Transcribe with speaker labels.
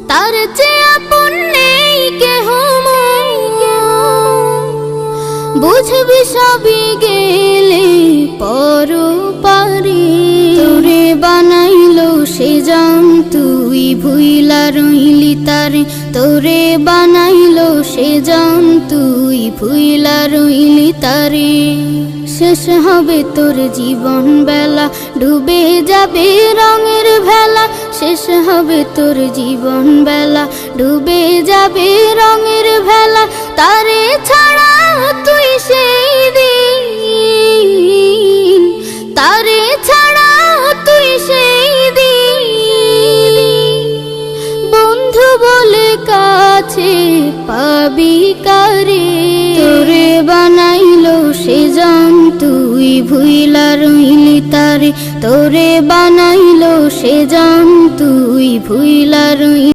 Speaker 1: তার চেয়ে আপন নেই কেহ বুঝবি সবই গেলে পরপারে। তোরে বানাইলো সে জান তুই ভুইলা রইলি তারে, তোরে বানাইলো সে জান তুই ভুইলা রইলি তারে। শেষ হবে তোর জীবন বেলা, ডুবে যাবে রঙের ভেলা। শেষ হবে তোর জীবন বেলা, ডুবে যাবে রঙের ভেলা। তারে ছাড়া তুই সেই দিন, তারে ছাড়া তুই সেই দিন। বন্ধু বলে কাছে পাবি কারে, তোরে বানাইলো সে জান তুই ভুইলা রইলি তারে, তোরে বানাইলো সে জান তুই ভুইলা রইলি।